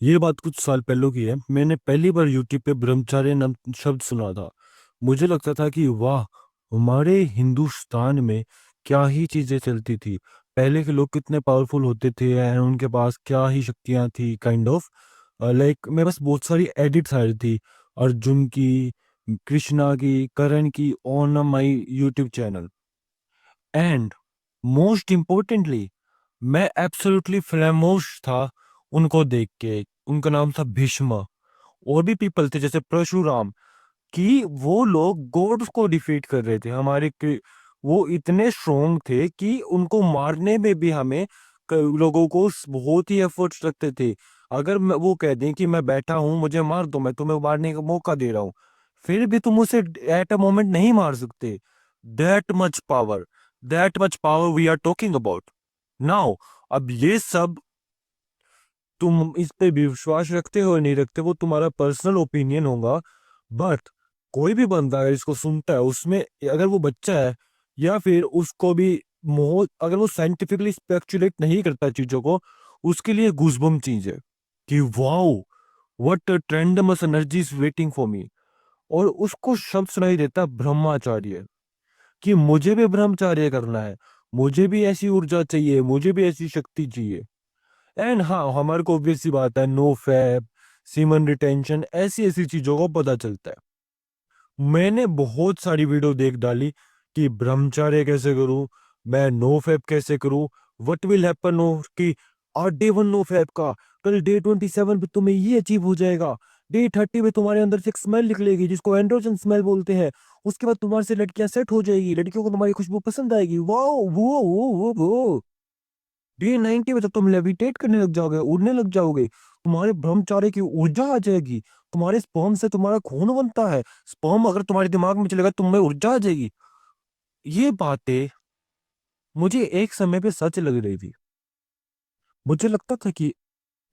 ये बात कुछ साल पहले की है। मैंने पहली बार यूट्यूब पे ब्रह्मचार्य नाम शब्द सुना था। मुझे लगता था कि वाह, हमारे हिंदुस्तान में क्या ही चीजें चलती थी। पहले के लोग कितने पावरफुल होते थे एंड उनके पास क्या ही शक्तियां थी, काइंड ऑफ। लाइक मेरे पास बहुत सारी एडिट्स आ रही थी, अर्जुन की, कृष्णा की, करण की, on my YouTube channel. And most importantly, मैं एब्सोल्युटली फ्रेमोश था उनको देख के। उनका नाम था भीष्म। और भी पीपल थे जैसे परशुराम, कि वो लोग गॉड्स को डिफीट कर रहे थे वो इतने स्ट्रोंग थे कि उनको मारने में भी हमें लोगों को बहुत ही एफर्ट्स लगते थे। अगर वो कह दें कि मैं बैठा हूं, मुझे मार दो, मैं तुम्हें मारने का मौका दे रहा हूं, फिर भी तुम उसे एट अ मोमेंट नहीं मार सकते। That much power, that much power we are talking about now. अब ये सब, तुम इस पे भी विश्वास रखते हो या नहीं रखते, वो तुम्हारा पर्सनल ओपिनियन होगा। बट कोई भी बंदा अगर इसको सुनता है, उसमें अगर वो बच्चा है या फिर उसको भी मोह, अगर वो साइंटिफिकली स्पेक्चुलेट नहीं करता चीजों को, उसके लिए गूजबम चीज है कि wow, what a tremendous energy is waiting for me. और उसको शब्द सुनाई देता ब्रह्माचार्य, कि मुझे भी ब्रह्मचार्य करना है, मुझे भी ऐसी ऊर्जा चाहिए, मुझे भी ऐसी शक्ति चाहिए। एंड हाँ, हमारे को ऑब्वियस सी बात है, नो फैप, सीमन रिटेंशन, ऐसी ऐसी चीजों को पता चलता है। मैंने बहुत सारी वीडियो देख डाली कि ब्रह्मचर्य कैसे करूं, मैं नो फैप कैसे करूं, व्हाट विल हैपन, नो कि आज डे 1 नो फैप का, कल डे 27 पे तुम्हें ये अचीव हो जाएगा, डे 30 पे तुम्हारे अंदर से एक स्मेल निकलेगी जिसको एंड्रोजन स्मेल बोलते हैं, उसके बाद तुम्हारे से लड़कियां सेट हो जाएगी, लड़कियों को तुम्हारी खुशबू पसंद आएगी, वाओ वो डे 90 में तो तुम लेविटेट करने लग जाओगे, उड़ने लग जाओगे, तुम्हारे ब्रह्मचार्य की ऊर्जा आ जाएगी, तुम्हारे स्पर्म से तुम्हारा खून बनता है, स्पर्म अगर तुम्हारे दिमाग में चलेगा तुम्हें ऊर्जा आ जाएगी। ये बातें मुझे एक समय पे सच लग रही थी। मुझे लगता था कि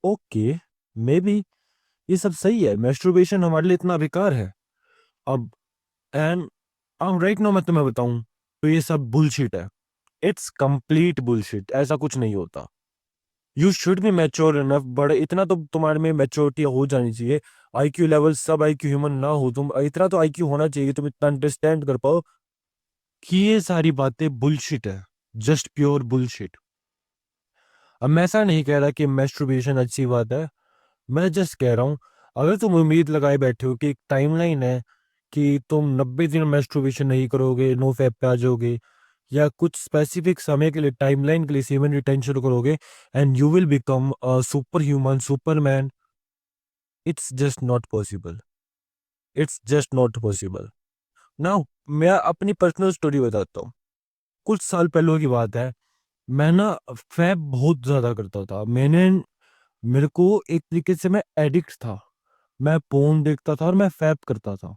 ओके, मे बी ये सब सही है, मैस्टरबेशन हमारे लिए इतना बेकार है। अब एंड अब राइट नाउ मैं तुम्हें बताऊं तो ये सब बुलशिट है। इट्स कंप्लीट बुलशिट, ऐसा कुछ नहीं होता। You should be mature enough, बड़े इतना तो तुम्हारे में मैच्योरिटी हो जानी चाहिए। आईक्यू लेवल सब आईक्यू ह्यूमन ना हो, तुम इतना तो आईक्यू होना चाहिए, तुम इतना अंडरस्टैंड कर पाओ कि ये सारी बातें बुलशिट है, जस्ट प्योर बुलशिट। अब मैं ऐसा नहीं कह रहा कि मैस्टरबेशन अच्छी बात है, मैं जस्ट कह रहा हूँ, अगर तुम उम्मीद लगाए बैठे हो कि एक टाइमलाइन है कि तुम 90 दिन मैस्टरबेशन नहीं करोगे, नो फैप पे आ जाओगे, या कुछ स्पेसिफिक समय के लिए, टाइमलाइन के लिए सीमेंट रिटेंशन करोगे and you will become super human, Superman, it's just not possible. It's just not possible. Now मैं अपनी पर्सनल स्टोरी बताता हूँ। कुछ साल पहले की बात है। मैं ना फैप बहुत ज्यादा करता था। मेरे को एक तरीके से मैं एडिक्ट था। मैं पोर्न देखता था और मैं फैप करता था।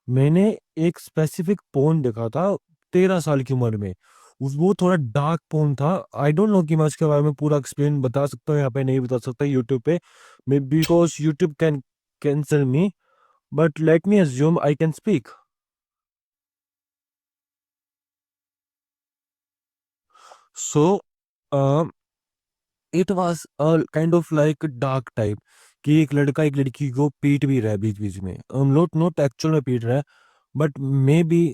मैंने एक स्पेसिफिक पोर्न देखा था 13 साल की उम्र में। वो थोड़ा डार्क पोर्न था। आई डोंट नो कि मैं उसके बारे में पूरा एक्सप्लेन बता सकता हूँ यहाँ पे, नहीं बता सकता यूट्यूब पे, because YouTube can cancel me, but let me assume I can speak. So, it was a kind of like dark type, कि एक लड़का एक लड़की को पीट भी रहा है बीच बीच में, नॉट नॉट एक्चुअल में पीट रहा है, but may be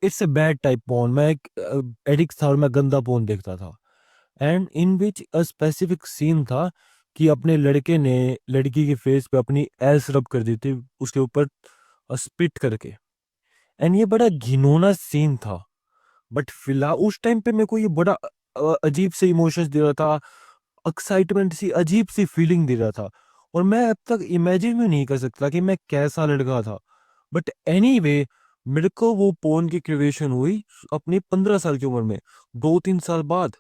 it's a bad type porn. मैं एक एडिक्ट था और मैं गंदा पोन देखता था। And in which a specific scene था कि अपने लड़के ने लड़की के फेस पे अपनी एल्स रब कर दी थी, उसके ऊपर स्पिट करके। एंड ये बड़ा घिनौना सीन था। बट फिलहाल उस टाइम पे मेरे को ये बड़ा अजीब से इमोशंस दे रहा था, एक्साइटमेंट सी, अजीब सी फीलिंग दे रहा था। और मैं अब तक इमेजिन भी नहीं कर सकता कि मैं कैसा लड़का था। बट एनीवे, मेरे को वो पोर्न की क्रिएशन हुई अपनी 15 साल की उम्र में, 2-3 साल बाद।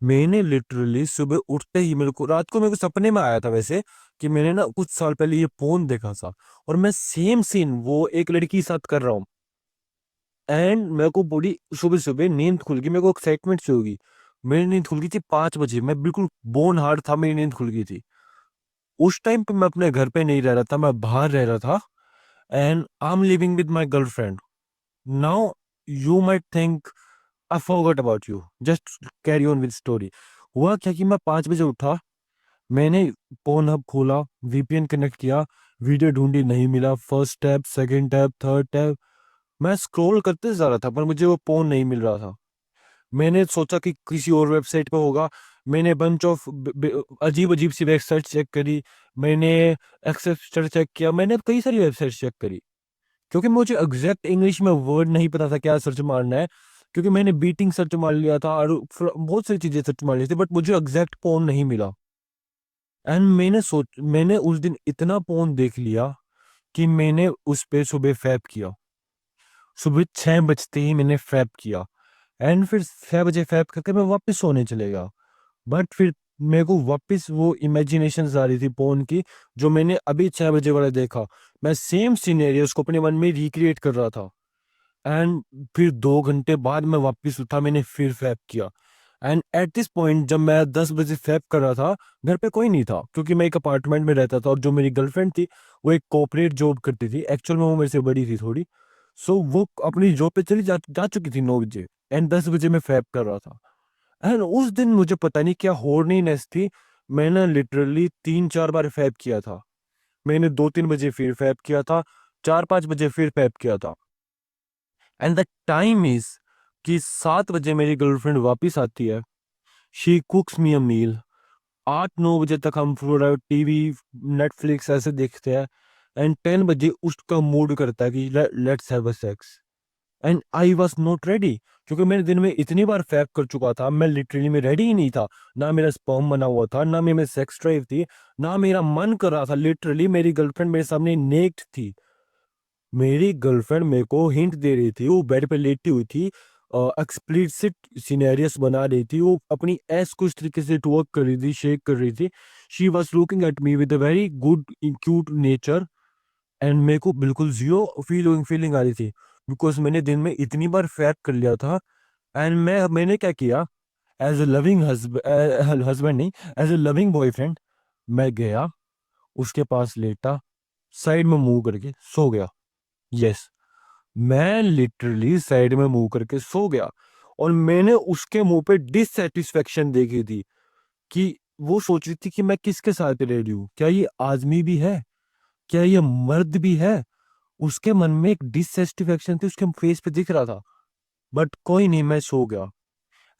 मैंने लिटरली सुबह उठते ही, मेरे को रात को मेरे को सपने में आया था वैसे, कि मैंने ना कुछ साल पहले ये पोर्न देखा था, और मैं सेम सीन वो एक लड़की के साथ कर रहा हूँ। एंड मेरे को बड़ी सुबह सुबह नींद खुल गई, मेरे को एक्साइटमेंट से होगी। मेरी नींद खुल गई थी 5 बजे, मैं बिल्कुल बोन हार्ड था, मेरी नींद खुल गई थी। उस टाइम पे मैं अपने घर पे नहीं रह रहा था, मैं बाहर रह रहा था। And I am living with my girlfriend. Now you might think I forgot about you, just carry on with story. हुआ क्या कि मैं 5 बजे उठा, मैंने पोर्नहब खोला, वीपीएन कनेक्ट किया, वीडियो ढूंढी, नहीं मिला। First tab, second tab, third tab, मैं स्क्रॉल करते जा रहा था पर मुझे वो पोर्न नहीं मिल रहा था। मैंने सोचा कि किसी और वेबसाइट पे होगा। मैंने बंच ऑफ अजीब अजीब सी वेबसाइट चेक करी। मैंने एक्सेप्टर चेक किया, मैंने कई सारी वेबसाइट चेक करी, क्योंकि मुझे एग्जैक्ट इंग्लिश में वर्ड नहीं पता था क्या सर्च मारना है। क्योंकि मैंने बीटिंग सर्च मार लिया था और बहुत सारी चीजें सर्च मार ली थी, बट मुझे एग्जैक्ट पोर्न नहीं मिला। एंड मैंने उस दिन इतना पोर्न देख लिया कि मैंने उस पे सुबह फैब किया। सुबह 6 बजते ही मैंने फैब किया। एंड फिर 6 बजे फैब करके मैं वापस सोने चले गया। बट फिर मेरे को वापस वो इमेजिनेशन आ रही थी पोर्न की, जो मैंने अभी 6 बजे वाला देखा। मैं सेम सीनेरियोस को अपने मन में रिक्रिएट कर रहा था। एंड फिर 2 घंटे बाद मैं वापस उठा, मैंने फिर फैब किया। एंड एट दिस पॉइंट जब मैं 10 बजे फैब कर रहा था, घर पे कोई नहीं था, क्योंकि मैं एक अपार्टमेंट में रहता था और जो मेरी गर्लफ्रेंड थी वो एक कॉर्पोरेट जॉब करती थी। एक्चुअल में वो मेरे से बड़ी थी थोड़ी। सो वो अपनी जॉब पे चली जा चुकी थी 9 बजे। एंड 10 बजे मैं फैब कर रहा था। एंड उस दिन मुझे पता नहीं क्या हॉर्नीनेस थी, मैंने लिटरली 3-4 बार फैब किया था। मैंने 2-3 बजे फिर फैब किया था, 4-5 बजे फिर फैब किया था। एंड द टाइम इज कि 7 बजे मेरी गर्लफ्रेंड वापस आती है। शी कुक्स मी अ मील। 8-9 बजे तक हम पूरा टीवी, नेटफ्लिक्स ऐसे देखते हैं। एंड 10 बजे उसका मूड करता है कि let's have a sex. And I was not ready, क्योंकि मैंने दिन में इतनी बार फैक कर चुका था, मैं लिटरली में रेडी ही नहीं था। ना मेरा स्पर्म बना हुआ था, ना मेरे में सेक्स ड्राइव थी, ना मेरा मन कर रहा था। लिटरली मेरी गर्लफ्रेंड मेरे सामने नेक्ड थी। मेरी गर्लफ्रेंड मेरे को हिंट दे रही थी, वो बेड पे लेटी हुई थी, एक्सप्लिसिट सिनेरियस बना रही थी, वो अपनी एस को इस तरीके से टवर्क कर रही थी, शेक कर रही थी। She was looking at me with a very good cute nature. And मेरे को बिल्कुल जीरो फीलिंग आ रही थी, बिकॉज मैंने दिन में इतनी बार फैक कर लिया था। एंड मैंने क्या किया, एज ए लविंग हस्बैंड नहीं, एज ए लविंग बॉयफ्रेंड, मैं गया, उसके पास लेटा, साइड में मुंह करके सो गया। यस, मैं लिटरली साइड में मुंह करके सो गया। और मैंने उसके मुंह पे डिससेटिस्फेक्शन देखी थी, कि वो सोच रही थी कि मैं किसके साथ रह रही हूँ, क्या ये आदमी भी है, क्या ये मर्द भी है। उसके मन में एक डिससेटिस्फेक्शन थी, उसके फेस पे दिख रहा था। बट कोई नहीं, मैं सो गया।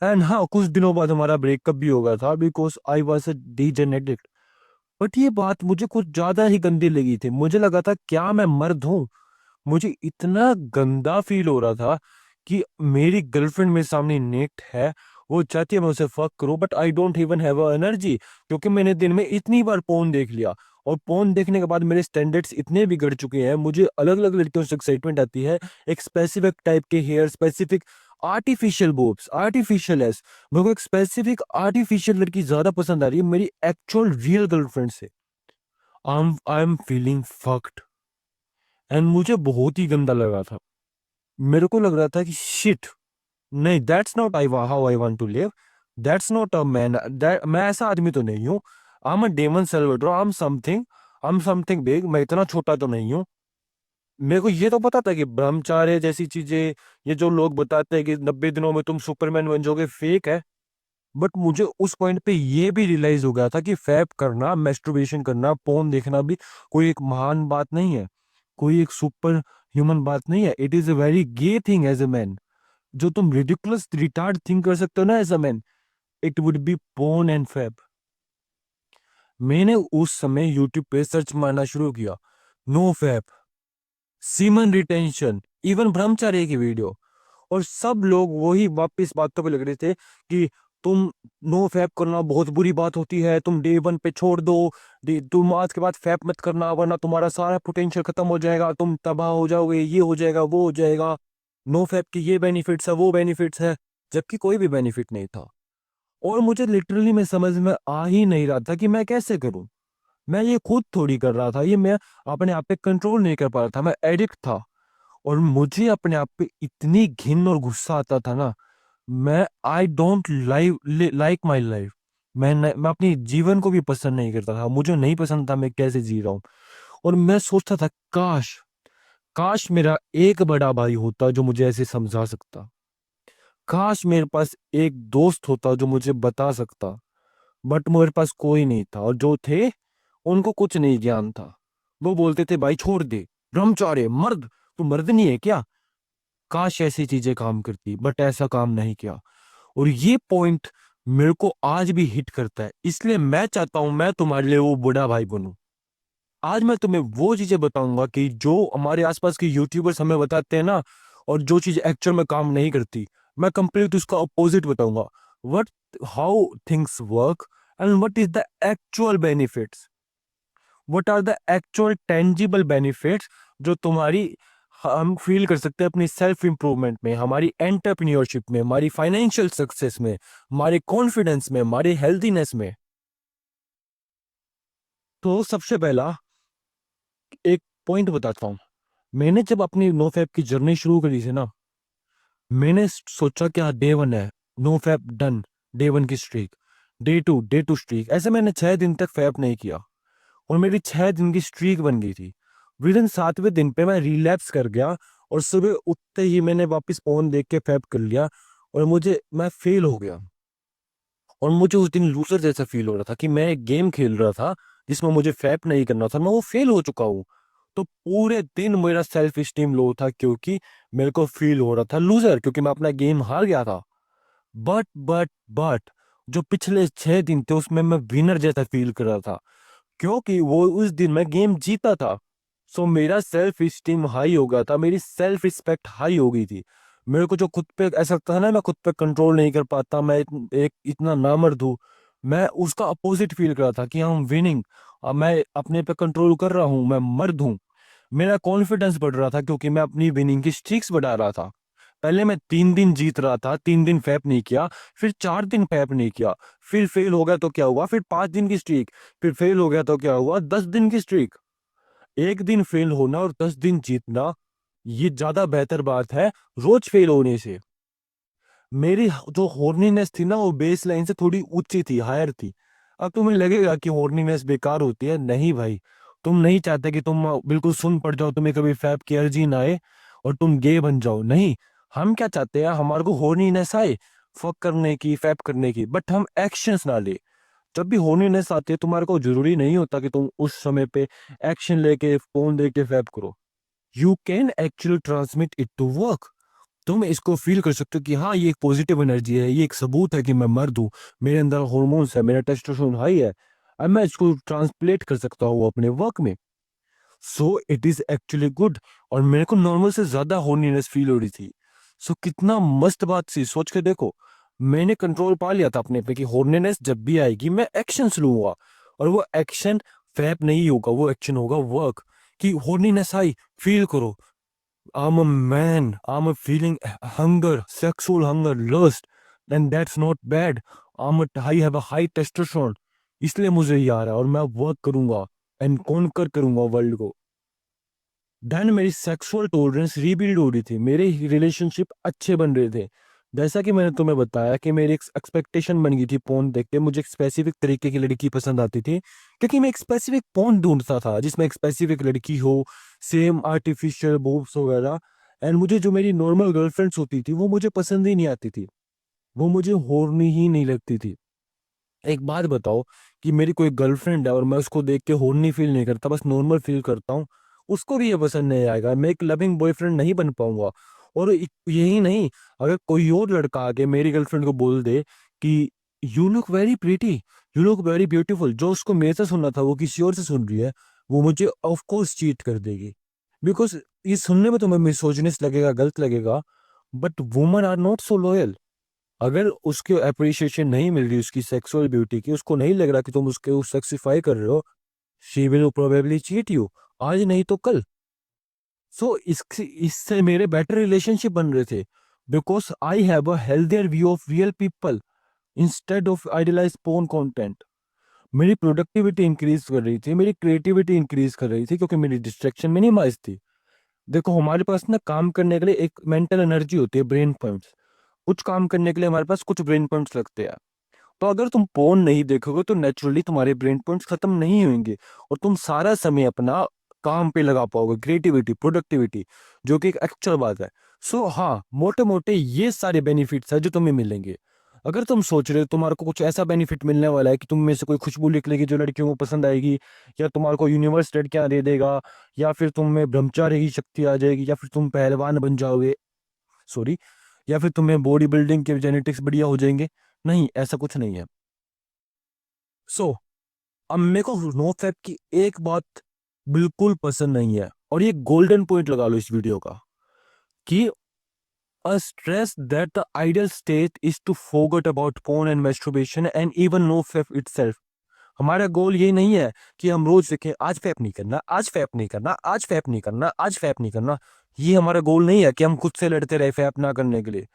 एंड हाँ, कुछ दिनों बाद हमारा ब्रेकअप भी हो गया था, because I was a degenerated. But ये बात मुझे कुछ ज्यादा ही गंदी लगी थी। मुझे लगा था क्या मैं मर्द हूँ। मुझे इतना गंदा फील हो रहा था कि मेरी गर्लफ्रेंड मेरे सामने नेक्ड है, वो चाहती है मैं उसे फक करूं, but I don't even have energy, क्योंकि मैंने दिन में इतनी बार पोर्न देख लिया। और पोर्न देखने के बाद मेरे स्टैंडर्ड्स इतने बिगड़ चुके हैं, मुझे अलग अलग लड़कियों से एक्साइटमेंट आती है, एक स्पेसिफिक टाइप के hair, specific artificial boobs, artificial ass. मेरे को एक स्पेसिफिक आर्टिफिशियल लड़की ज्यादा पसंद आ रही है मेरी एक्चुअल रियल गर्लफ्रेंड से। I am feeling fucked. And मुझे बहुत ही गंदा लगा था। मेरे को लग रहा था कि शिट, नहीं, that's not I how I want to live. That's not a man, that मैं ऐसा आदमी तो नहीं हूँ। I am a Damon Salvatore, I am something big, मैं इतना छोटा तो नहीं हूँ। मेरे को ये तो पता था कि ब्रह्मचार्य जैसी चीजें, ये जो लोग बताते हैं कि 90 दिनों में तुम सुपरमैन बन जाओगे, फेक है। बट मुझे उस पॉइंट पे ये भी रियलाइज हो गया था कि फैप करना, मेस्टरबेशन करना, पोर्न देखना भी कोई एक महान बात नहीं है, कोई एक सुपर ह्यूमन बात नहीं है। It is a very gay thing as a man. जो तुम रिडिकुलस रिटार्ड थिंक कर सकते हो ना as a man, it would be porn and fap. मैंने उस समय यूट्यूब पे सर्च मारना शुरू किया, no fap, semen retention, even brahmacharya की वीडियो। और सब लोग वही वापस बातों पे लग रहे थे कि तुम नो फैप करना बहुत बुरी बात होती है, तुम डे 1 पे छोड़ दो, तुम आज के बाद फैप मत करना वरना तुम्हारा सारा पोटेंशियल खत्म हो जाएगा, तुम तबाह हो जाओगे, ये हो जाएगा, वो हो जाएगा। नो फैप के ये बेनिफिट्स है, वो बेनिफिट्स है, जबकि कोई भी बेनिफिट नहीं था। और मुझे लिटरली में समझ में आ ही नहीं रहा था कि मैं कैसे करूं। मैं ये खुद थोड़ी कर रहा था, ये मैं अपने आप पे कंट्रोल नहीं कर पा रहा था, मैं एडिक्ट था। और मुझे अपने आप पे इतनी घिन और गुस्सा आता था ना, मैं I don't like my life. मैं अपने जीवन को भी पसंद नहीं करता था, मुझे नहीं पसंद था मैं कैसे जी रहा हूँ। और मैं सोचता था काश, काश मेरा एक बड़ा भाई होता जो मुझे ऐसे समझा सकता। काश मेरे पास एक दोस्त होता जो मुझे बता सकता। बट मेरे पास कोई नहीं था, और जो थे उनको कुछ नहीं ज्ञान था। वो बोलते थे भाई छोड़ दे, ब्रह्मचार्य मर्द, तू मर्द नहीं है क्या? काश ऐसी चीजें काम करती, बट ऐसा काम नहीं किया। और ये पॉइंट मेरे को आज भी हिट करता है, इसलिए मैं चाहता हूं मैं तुम्हारे लिए वो बूढ़ा भाई बनूं। आज मैं तुम्हें वो चीजें बताऊंगा कि जो हमारे आसपास के यूट्यूबर्स हमें बताते हैं ना, और जो चीज एक्चुअल में काम नहीं करती, मैं कंप्लीट उसका अपोजिट बताऊंगा। What how things work and what is the actual benefits, what are the actual tangible benefits जो तुम्हारी हम फील कर सकते हैं अपनी सेल्फ इंप्रूवमेंट में, हमारी एंटरप्रेन्योरशिप में, हमारी फाइनेंशियल सक्सेस में, हमारे कॉन्फिडेंस में, हमारी हेल्थीनेस में। तो सबसे पहला एक पॉइंट बताता हूँ। मैंने जब अपनी नो फैप की जर्नी शुरू करी थी ना, मैंने सोचा कि हाँ डे वन है, no fap done, day one की स्ट्रीक, डे टू स्ट्रीक, ऐसे मैंने 6 दिन तक फैप नहीं किया, और मेरी 6 दिन की स्ट्रीक बन गई थी। विद इन 7वें दिन पे मैं रिलैप्स कर गया, और सुबह उठते ही मैंने वापस फोन देख के फैप कर लिया, और मैं फेल हो गया। और मुझे उस दिन लूजर जैसा फील हो रहा था कि मैं एक गेम खेल रहा था जिसमें मुझे फैप नहीं करना था, मैं वो फेल हो चुका हूँ। तो पूरे दिन मेरा सेल्फ स्टीम लो था, क्योंकि मेरे को फील हो रहा था लूजर, क्योंकि मैं अपना गेम हार गया था। बट जो पिछले 6 दिन थे उसमें मैं विनर जैसा फील कर रहा था, क्योंकि वो उस दिन मैं गेम जीता था। सो मेरा सेल्फ स्टीम हाई हो गया था, मेरी सेल्फ रिस्पेक्ट हाई हो गई थी। मेरे को जो खुद पे ऐसा लगता है ना मैं खुद पे कंट्रोल नहीं कर पाता, मैं एक इतना नामर्द हूँ, मैं उसका अपोजिट फील कर रहा था कि हम विनिंग, मैं अपने पे कंट्रोल कर रहा हूँ, मैं मर्द हूँ। मेरा कॉन्फिडेंस बढ़ रहा था, क्योंकि मैं अपनी विनिंग की स्ट्रीक्स बढ़ा रहा था। पहले मैं 3 दिन जीत रहा था, 3 दिन फैप नहीं किया, फिर 4 दिन फैप नहीं किया, फिर फेल हो गया तो क्या हुआ, फिर 5 दिन की स्ट्रीक, फिर फेल हो गया तो क्या हुआ, 10 दिन की स्ट्रीक। एक दिन फेल होना और 10 दिन जीतना, ये ज्यादा बेहतर बात है रोज फेल होने से। मेरी जो हॉर्नीनेस थी ना वो बेस लाइन से थोड़ी ऊंची थी, हायर थी। अब तुम्हें लगेगा कि हॉर्नीनेस बेकार होती है, नहीं भाई। तुम नहीं चाहते कि तुम बिल्कुल सुन पड़ जाओ, तुम्हें कभी फैप की एनर्जी ना आए और तुम गे बन जाओ, नहीं। हम क्या चाहते हैं, हमारे को हॉर्नीनेस आए फक करने की, फैप करने की, बट हम एक्शंस ना ले। जब भी हॉर्नीनेस आती है तुम्हारे को जरूरी नहीं होता कि तुम उस समय पे एक्शन लेके फोन देके फैप करो। You can actually transmit it to work. तुम इसको फील कर सकते हो कि हाँ ये एक पॉजिटिव एनर्जी है, ये एक सबूत है कि मैं मर्द हूँ, मेरे अंदर हॉर्मोन्स है, मेरा टेस्टोस्टेरोन हाई है। अब मैं इसको ट्रांसलेट कर सकता हूँ अपने वर्क में। So it is actually good. और मेरे को नॉर्मल से ज्यादा हॉर्नीनेस फील हो रही थी। सो कितना मस्त बात सी, सोच के देखो। मैंने कंट्रोल पा लिया था अपने पे कि हॉर्नीनेस जब भी आएगी मैं एक्शन लूंगा, और वो एक्शन फैप नहीं होगा, वो एक्शन होगा वर्क। कि हॉर्नीनेस आई, फील करो, I'm a man. I'm a feeling hunger, sexual hunger, lust, and that's not bad. I have a high testosterone. इसलिए मुझे ये आ रहा है और मैं वर्क करूंगा एंड कॉन्कर करूंगा वर्ल्ड को। देन मेरी सेक्सुअल टॉलरेंस रीबिल्ड हो रही थी, मेरे रिलेशनशिप अच्छे बन रहे थे। जैसा कि मैंने तुम्हें बताया कि मेरी एक एक्सपेक्टेशन बन गई थी पोर्न देख के, मुझे एक स्पेसिफिक तरीके की लड़की पसंद आती थी, क्योंकि मैं एक स्पेसिफिक पोर्न ढूंढता था जिसमें एक स्पेसिफिक लड़की हो, सेम आर्टिफिशियल बोब्स वगैरह। एंड मुझे जो मेरी नॉर्मल गर्लफ्रेंड्स होती थी वो मुझे पसंद ही नहीं आती थी, वो मुझे हॉर्नी ही नहीं लगती थी। एक बात बताओ कि मेरी कोई गर्लफ्रेंड है और मैं उसको देख के हॉर्नी फील नहीं करता, बस नॉर्मल फील करता हूँ, उसको भी ये पसंद नहीं आएगा, मैं एक लविंग बॉयफ्रेंड नहीं बन पाऊंगा। और यही नहीं, अगर कोई और लड़का आके मेरी गर्लफ्रेंड को बोल दे कि you look very pretty, you look very beautiful, जो उसको मेरे से सुनना था वो किसी और से सुन रही है, वो मुझे ऑफ कोर्स चीट कर देगी। बिकॉज ये सुनने में तुम्हें मिसोजिनिस्ट लगेगा, गलत लगेगा, but woman are not so loyal. अगर उसके अप्रिशिएशन नहीं मिल रही उसकी सेक्सुअल ब्यूटी की, उसको नहीं लग रहा कि तुम उसके सेक्सीफाई कर रहे हो, she will probably cheat you, आज नहीं तो कल। सो इससे मेरे बेटर रिलेशनशिप बन रहे थे, because I have a healthier view of real people instead of idealize porn content. मेरी प्रोडक्टिविटी इंक्रीज कर रही थी, मेरी क्रिएटिविटी इंक्रीज कर रही थी, क्योंकि मेरी डिस्ट्रैक्शन मिनिमाइज थी। देखो हमारे पास ना काम करने के लिए एक मेंटल एनर्जी होती है, ब्रेन पॉइंट्स। कुछ काम करने के लिए हमारे पास कुछ ब्रेन पॉइंट्स लगते हैं। तो अगर तुम पोर्न नहीं देखोगे तो नेचुरली तुम्हारे ब्रेन पॉइंट्स खत्म नहीं होंगे, और तुम सारा समय अपना काम पे लगा पाओगे, क्रिएटिविटी, प्रोडक्टिविटी, जो कि एक एक्चुअल बात है। सो हाँ, मोटे मोटे ये सारे बेनिफिट्स है जो तुम्हें मिलेंगे। अगर तुम सोच रहे हो तुम्हारे को कुछ ऐसा बेनिफिट मिलने वाला है कि तुम में से कोई खुशबू निकलेगी जो लड़कियों को पसंद आएगी, या तुम्हारे को यूनिवर्स लड़कियां दे देगा, या फिर तुम में ब्रह्मचार्य की शक्ति आ जाएगी, या फिर तुम पहलवान बन जाओगे, सॉरी, या फिर तुम्हें बॉडी बिल्डिंग के जेनेटिक्स बढ़िया हो जाएंगे, नहीं, ऐसा कुछ नहीं है। सो अब मेरे को नो फैप की एक बात बिल्कुल पसंद नहीं है, और ये गोल्डन पॉइंट लगा लो इस वीडियो का, कि a stress that the ideal state is to forget about porn and masturbation and even no fap itself. हमारा गोल ये नहीं है कि हम रोज देखें आज फैप नहीं करना, आज फैप नहीं करना, आज फैप नहीं करना, आज फैप नहीं करना। ये हमारा गोल नहीं है कि हम खुद से लड़ते रहे फैप ना करने के लिए।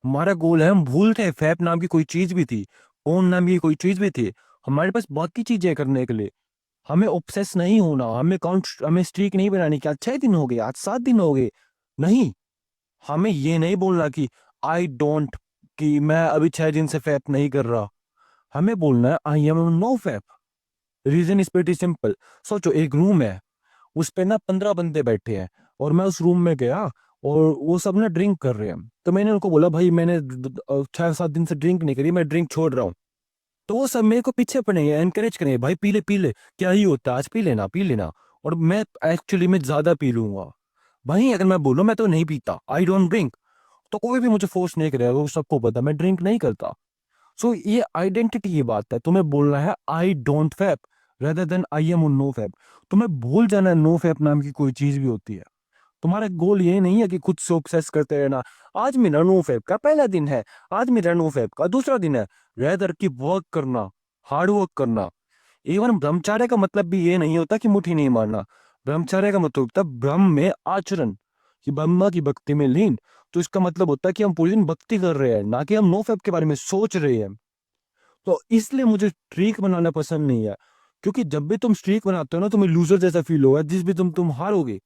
हमारा गोल है हम भूलते हैं फैप नाम की कोई चीज भी थी, फोन नाम की कोई चीज भी थी, हमारे पास बाकी चीजें करने के लिए। हमें ऑब्सेस नहीं होना, हमें स्ट्रीक नहीं बनानी कि आज 6 दिन हो गए, आज 7 दिन हो गए। नहीं, हमें ये नहीं बोलना कि आई डोंट, कि मैं अभी 6 दिन से फैप नहीं कर रहा। हमें बोलना है I am no fap. Reason is pretty simple. सोचो एक रूम है, उस पे ना 15 बंदे बैठे हैं, और मैं उस रूम में गया और वो सब ना ड्रिंक कर रहे हैं, तो मैंने उनको बोला भाई मैंने 6-7 दिन से ड्रिंक नहीं करी, मैं ड्रिंक छोड़ रहा हूँ। तो वो सब मेरे को पीछे पड़ेंगे, एनकरेज करेंगे, भाई पी ले पी ले, क्या ही होता है, आज पी लेना पी लेना। और मैं एक्चुअली में ज्यादा पी लूंगा। भाई अगर मैं बोलूं मैं तो नहीं पीता, आई डोंट ड्रिंक, तो कोई भी मुझे फोर्स नहीं करेगा, वो सबको पता मैं ड्रिंक नहीं करता। सो ये आइडेंटिटी की बात है, तुम्हें बोलना है I don't fap rather than I am no fap. तुम्हें भूल जाना है नो फैप नाम की कोई चीज भी होती है। तुम्हारा गोल ये नहीं है कि खुद से ऑब्सेस करते रहना, आज मेरा नो फैप का पहला दिन है, आज मेरा नो फैप का दूसरा दिन है। रेदर की वर्क करना, हार्ड वर्क करना। इवन ब्रह्मचार्य का मतलब भी ये नहीं होता कि मुट्ठी नहीं मारना। ब्रह्मचार्य का मतलब होता है ब्रह्म में आचरण, कि ब्रह्मा की भक्ति में लीन। तो इसका मतलब होता है कि हम पूरी दिन भक्ति कर रहे हैं, ना कि हम नो फैप के बारे में सोच रहे हैं। तो इसलिए मुझे स्ट्रीक बनाना पसंद नहीं है, क्योंकि जब भी तुम स्ट्रीक बनाते हो ना, तुम्हें लूजर जैसा फील होगा, जिस भी तुम हारोगे।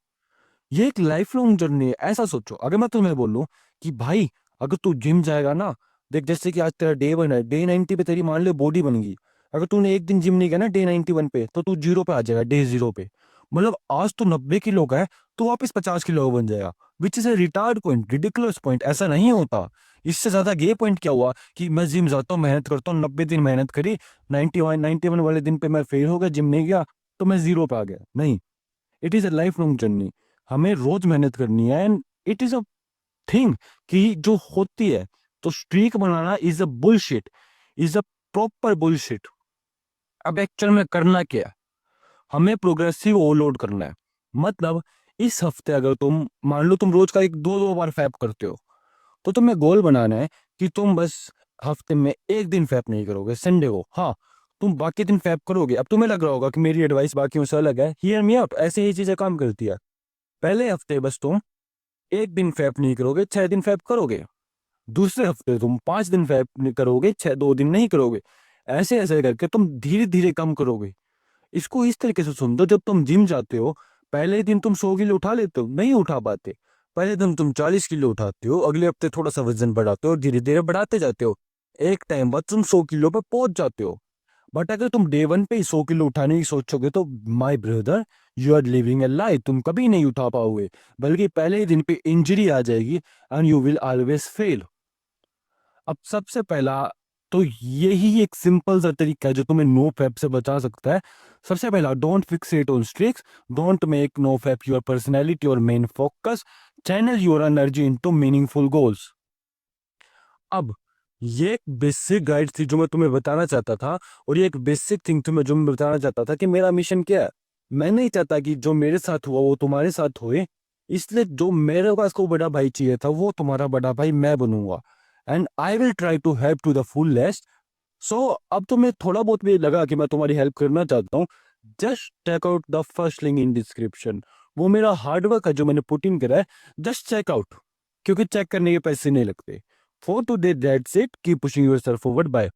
ये एक लाइफ लॉन्ग जर्नी है। ऐसा सोचो, अगर मैं तुम्हें बोलूं कि भाई अगर तू जिम जाएगा ना, देख जैसे कि आज तेरा डे 1 है, डे 90 पे तेरी मान ले बॉडी बन गई। अगर तूने एक दिन जिम नहीं किया ना डे 91 पे, तो तू 0 पे आ जाएगा, डे 0 पे। मतलब आज तू 90 किलो का है, तो वापस 50 किलो बन जाएगा, which is a retard point, ridiculous point. ऐसा नहीं होता। इससे ज्यादा ये पॉइंट क्या हुआ कि मैं जिम जाता हूँ, मेहनत करता हूँ, 90 दिन मेहनत करी, 91 वाले दिन पे मैं फेल हो गया, जिम नहीं गया, तो मैं 0 पे आ गया। नहीं, it is a life long journey. हमें रोज मेहनत करनी है, and it is a thing कि जो होती है। तो streak banana is a bullshit, is a proper bullshit. अब एक्चुअल में करना क्या है, हमें प्रोग्रेसिव ओवरलोड करना है। मतलब इस हफ्ते अगर तुम मान लो तुम रोज का एक दो दो बार फैप करते हो, तो तुम्हें गोल बनाना है कि तुम बस हफ्ते में एक दिन फैप नहीं करोगे, संडे को। हाँ, तुम बाकी दिन फैप करोगे। अब तुम्हें लग रहा होगा कि मेरी एडवाइस बाकियों से अलग है, हियर मी आउट, ऐसे ही चीजें काम करती है। पहले हफ्ते बस तुम एक दिन फैप नहीं करोगे, 6 दिन फैप करोगे। दूसरे हफ्ते तुम 5 दिन फैप नहीं करोगे, 2 दिन नहीं करोगे। ऐसे ऐसे करके तुम धीरे धीरे कम करोगे। इसको इस तरीके से समझो, जब तुम जिम जाते हो, पहले दिन तुम 100 किलो उठा लेते हो, नहीं उठा पाते। पहले दिन तुम 40 किलो उठाते हो, अगले हफ्ते थोड़ा सा वजन बढ़ाते हो और धीरे धीरे बढ़ाते जाते हो। एक टाइम बाद तुम 100 किलो पे पहुंच जाते हो। बट अगर तुम डे 1 पे ही 100 किलो उठाने की सोचोगे, तो my brother, you are living a lie, तुम कभी नहीं उठा पाओगे, बल्कि पहले ही दिन पे इंजरी आ जाएगी, and you will always fail. अब सबसे पहला तो यही एक सिंपल सा तरीका है जो तुम्हें नो फैप से बचा सकता है। सबसे पहला, don't fixate on streaks, don't make no fap your personality और main focus, channel your energy into meaningful goals. अब ये एक बेसिक गाइड थी जो मैं तुम्हें बताना चाहता था, और ये एक बेसिक थिंग थी मैं जो मैं बताना चाहता था कि मेरा मिशन क्या है। मैं नहीं चाहता कि जो मेरे साथ हुआ वो तुम्हारे साथ होए, इसलिए जो मेरे पास को बड़ा भाई चाहिए था वो तुम्हारा बड़ा भाई मैं बनूंगा, and I will try to help to the fullest. So अब तो मैं थोड़ा बहुत भी लगा कि मैं तुम्हारी हेल्प करना चाहता हूँ, just check out the first link in description. वो मेरा हार्डवर्क है जो मैंने पुट इन करा है, जस्ट चेक आउट, क्योंकि चेक करने के पैसे नहीं लगते। For today, that's it. Keep pushing yourself forward. Bye.